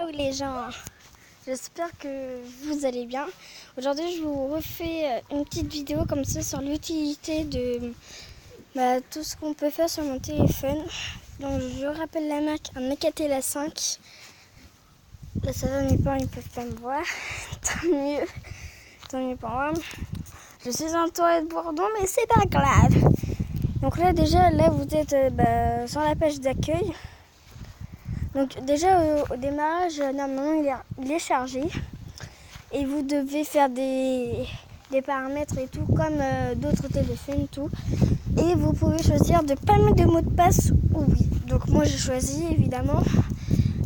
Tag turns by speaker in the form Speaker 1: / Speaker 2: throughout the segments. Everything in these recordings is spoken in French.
Speaker 1: Ciao les gens, j'espère que vous allez bien. Aujourd'hui je vous refais une petite vidéo comme ça sur l'utilité de tout ce qu'on peut faire sur mon téléphone. Donc je rappelle la marque, un Alcatel 5. Là ça va, mes parents ils peuvent pas me voir, tant mieux pour moi. Je suis entourée de bourdons mais c'est pas grave. Donc là déjà vous êtes sur la page d'accueil. Donc déjà au démarrage, normalement il est chargé et vous devez faire des paramètres et tout comme d'autres téléphones tout. Et vous pouvez choisir de pas mettre de mot de passe ou oui. Donc moi j'ai choisi évidemment,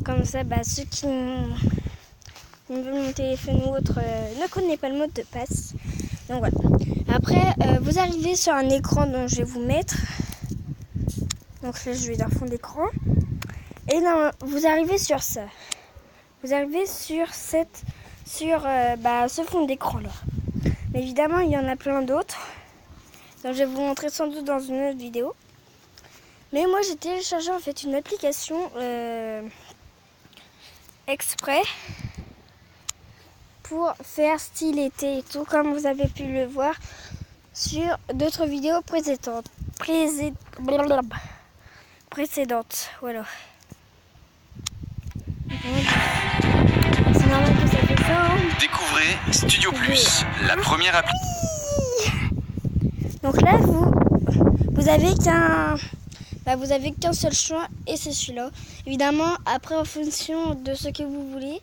Speaker 1: comme ça ceux qui ont mon téléphone ou autre ne connaissent pas le mot de passe. Donc voilà. Après vous arrivez sur un écran dont je vais vous mettre. Donc là je vais dans le fond d'écran. Et là, vous arrivez sur ça. Vous arrivez sur ce fond d'écran là. Mais évidemment, il y en a plein d'autres. Donc je vais vous montrer sans doute dans une autre vidéo. Mais moi, j'ai téléchargé en fait une application exprès pour faire style été et tout, comme vous avez pu le voir sur d'autres vidéos précédentes. Voilà. C'est normal que ça fait ça.
Speaker 2: Découvrez Studio Plus, la première appli.
Speaker 1: Donc là, vous avez qu'un seul choix et c'est celui-là. Évidemment, après en fonction de ce que vous voulez,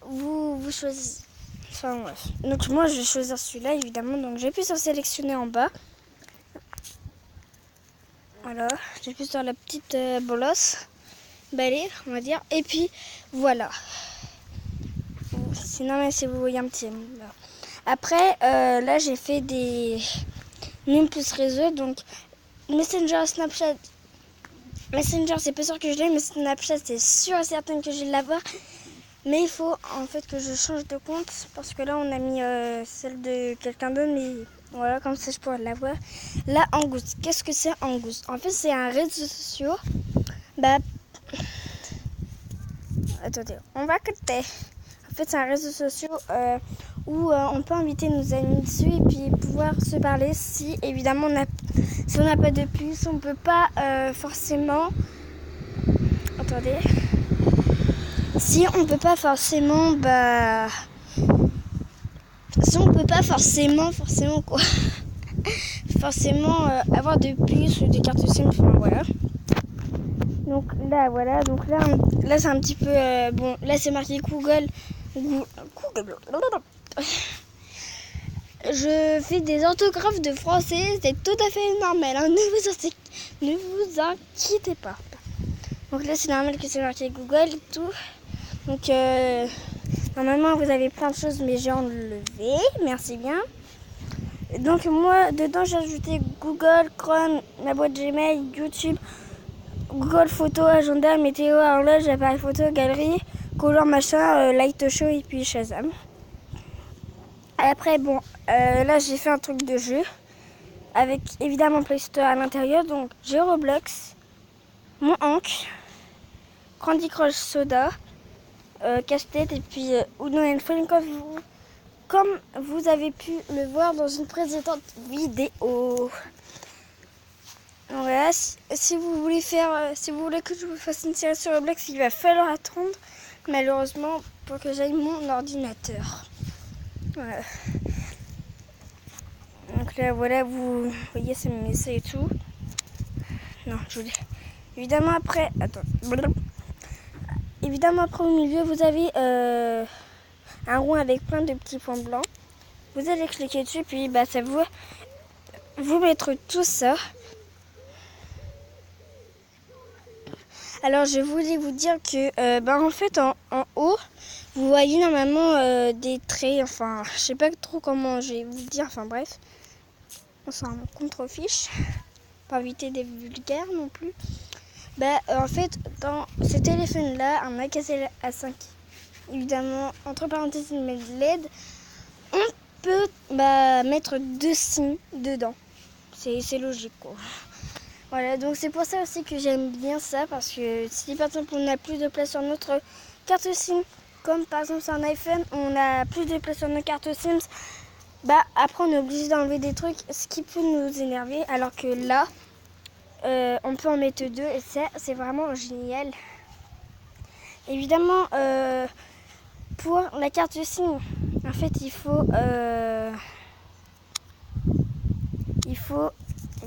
Speaker 1: vous choisissez. Enfin bref. Donc moi, je vais choisir celui-là évidemment. Donc j'appuie sur sélectionner en bas. Voilà, j'appuie sur la petite bolosse. Balai, on va dire. Et puis voilà. Sinon, mais si vous voyez un petit. Après, là, j'ai fait des Mime plus réseau. Donc, Messenger, Snapchat. Messenger, c'est pas sûr que je l'ai, mais Snapchat, c'est sûr et certain que je vais l'avoir. Mais il faut en fait que je change de compte parce que là, on a mis celle de quelqu'un d'autre, mais voilà, comme ça, je pourrais l'avoir. Là, Angoust. Qu'est-ce que c'est Angoust? En fait, c'est un réseau social. Attendez, on va capter. En fait, c'est un réseau social où on peut inviter nos amis dessus et puis pouvoir se parler si évidemment si on n'a pas de puce, on peut pas forcément. Attendez. Si on peut pas forcément, si on peut pas forcément quoi. Forcément avoir de puce ou des cartes SIM, enfin voilà. Donc là, voilà, là c'est un petit peu, bon, là c'est marqué Google. Je fais des orthographes de français, c'est tout à fait normal, hein. Ne vous inquiétez pas. Donc là c'est normal que c'est marqué Google et tout. Donc normalement vous avez plein de choses, mais j'ai enlevé, merci bien. Donc moi dedans j'ai ajouté Google, Chrome, ma boîte Gmail, YouTube, Google Photo, agenda, météo, horloge, appareil photo, galerie, couleur, machin, light show et puis Shazam. Après, là j'ai fait un truc de jeu avec évidemment Play Store à l'intérieur. Donc j'ai Roblox, mon Hank, Candy Crush Soda, Casse-Tête et puis Uno and Friends comme vous avez pu le voir dans une précédente vidéo. Voilà, si vous voulez que je vous fasse une série sur Roblox, il va falloir attendre, malheureusement, pour que j'aille mon ordinateur. Voilà. Donc là, voilà, vous voyez, ça me met ça et tout. Non, je voulais. Évidemment, après, Évidemment, après, au milieu, vous avez un rond avec plein de petits points blancs. Vous allez cliquer dessus, puis ça va vous mettre tout ça. Alors je voulais vous dire que en fait en haut vous voyez normalement des traits, enfin je sais pas trop comment je vais vous dire, enfin bref, on s'en contrefiche, pas éviter des vulgaires non plus. En fait dans ce téléphone là, un Alcatel A5 évidemment entre parenthèses une LED, on peut mettre 2 SIM dedans, c'est logique quoi. Voilà, donc c'est pour ça aussi que j'aime bien ça, parce que si par exemple on n'a plus de place sur notre carte SIM, comme par exemple sur un iPhone, on a plus de place sur notre carte SIM, bah après on est obligé d'enlever des trucs, ce qui peut nous énerver, alors que là, on peut en mettre 2 et ça, c'est vraiment génial. Évidemment, pour la carte SIM, en fait, il faut,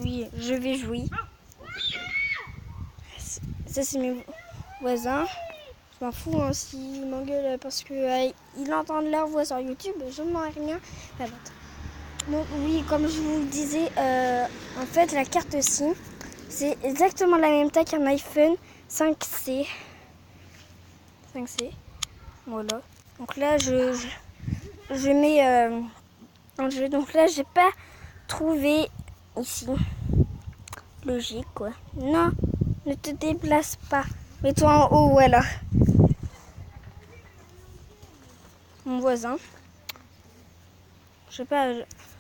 Speaker 1: oui, je vais jouer. Ça, c'est mes voisins. Je m'en fous hein, s'ils m'engueulent parce que ils entendent leur voix sur YouTube. Je n'en ai rien à battre. Donc oui, comme je vous le disais, en fait, la carte SIM, c'est exactement la même taille qu'un iPhone 5C. 5C. Voilà. Donc là, je mets en jeu. Donc là, j'ai pas trouvé ici. Logique, quoi. Non, ne te déplace pas. Mets-toi en haut, voilà. Mon voisin. Je sais pas,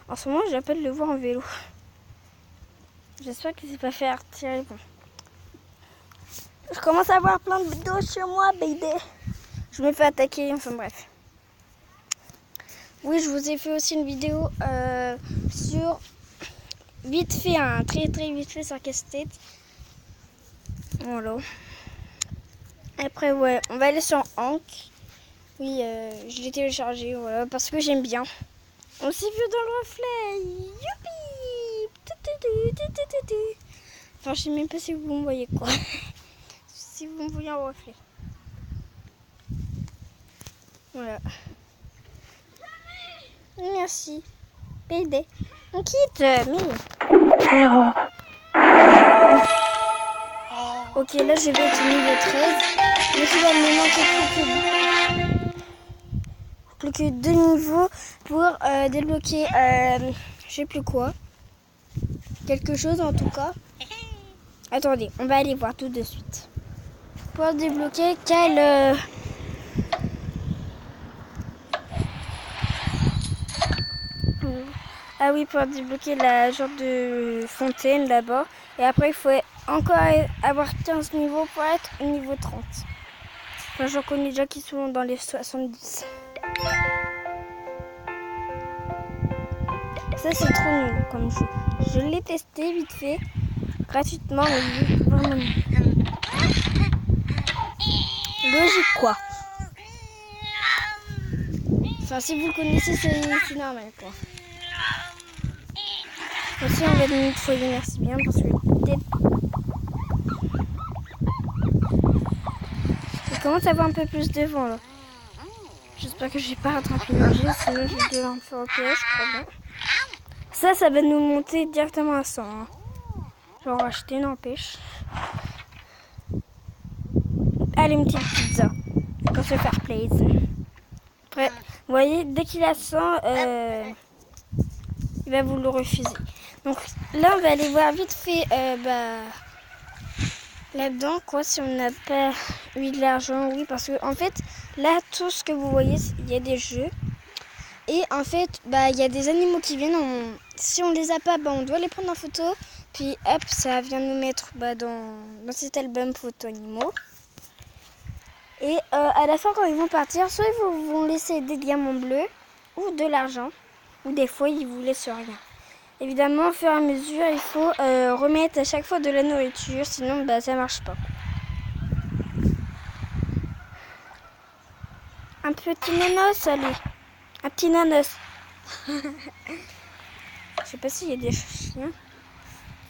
Speaker 1: en ce moment, j'appelle le voir en vélo. J'espère qu'il s'est pas fait retirer. Bon. Je commence à avoir plein de vidéos chez moi, baby. Je me fais attaquer, enfin bref. Oui, je vous ai fait aussi une vidéo sur vite fait, très vite fait sur casse-tête. Voilà. Après, ouais, on va aller sur Hank. Oui, je l'ai téléchargé, voilà, parce que j'aime bien. On s'est vu dans le reflet. Youpi! Enfin, je sais même pas si vous me voyez quoi. Si vous me voyez en reflet. Voilà. Merci. PD. On quitte, Mimi. Ok, là je vais être niveau 13. Mais il va me manquer plus que 2 niveaux pour débloquer, je sais plus quoi. Quelque chose en tout cas. Attendez, on va aller voir tout de suite. Pour débloquer quel... Ah oui, pour débloquer la genre de fontaine d'abord. Et après, il faut encore avoir 15 niveaux pour être au niveau 30. Enfin, j'en connais déjà qui sont dans les 70. Ça, c'est trop nul comme jeu. Je l'ai testé vite fait, gratuitement, mais vraiment nul. Logique, quoi. Enfin, si vous le connaissez, c'est normal, quoi. Aussi, on va donner une foyer, merci bien, parce que il commence à avoir un peu plus de vent, là. J'espère que je vais pas rattraper le jeu, sinon je vais devoir me faire OPS, je crois bien. Ça va nous monter directement à 100. Hein. Je vais en racheter, n'empêche. Allez, une petite pizza. Pour se faire plaisir. Après, vous voyez, dès qu'il a 100, il va vous le refuser. Donc là, on va aller voir vite fait là-dedans, quoi, si on n'a pas eu de l'argent. Oui, parce que en fait, là, tout ce que vous voyez, il y a des jeux. Et en fait, il y a des animaux qui viennent. Si on les a pas, on doit les prendre en photo. Puis hop, ça vient nous mettre dans cet album photo animaux. Et à la fin, quand ils vont partir, soit ils vont laisser des diamants bleus ou de l'argent. Ou des fois, ils vous laissent rien. Évidemment, au fur et à mesure, il faut remettre à chaque fois de la nourriture. Sinon, ça marche pas. Un petit nanos, allez. Un petit nanos. Je sais pas s'il y a des chiens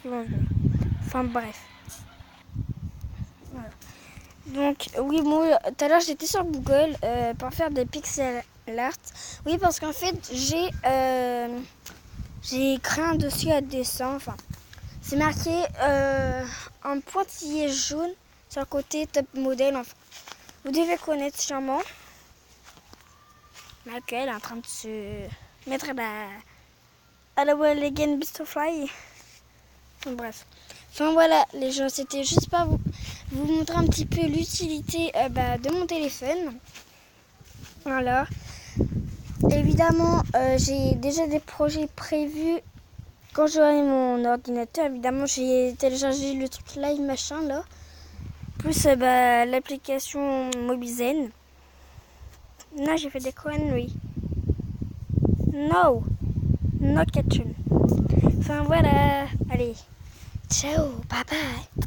Speaker 1: qui vont venir. Enfin bref. Voilà. Donc oui, moi tout à l'heure j'étais sur Google pour faire des pixel art. Oui, parce qu'en fait j'ai créé un dossier à dessin. Enfin, c'est marqué en pointillé jaune sur le côté top modèle. Enfin, vous devez connaître sûrement. Michael est en train de se mettre à la Wall Again Beast of Fly. Bref. Enfin voilà, les gens, c'était juste pour vous montrer un petit peu l'utilité de mon téléphone. Voilà. Évidemment, j'ai déjà des projets prévus quand j'aurai mon ordinateur, évidemment, j'ai téléchargé le truc live machin là. Plus l'application Mobizen. Non, j'ai fait des conneries. No kitchen. Enfin voilà. Allez. Ciao, bye bye.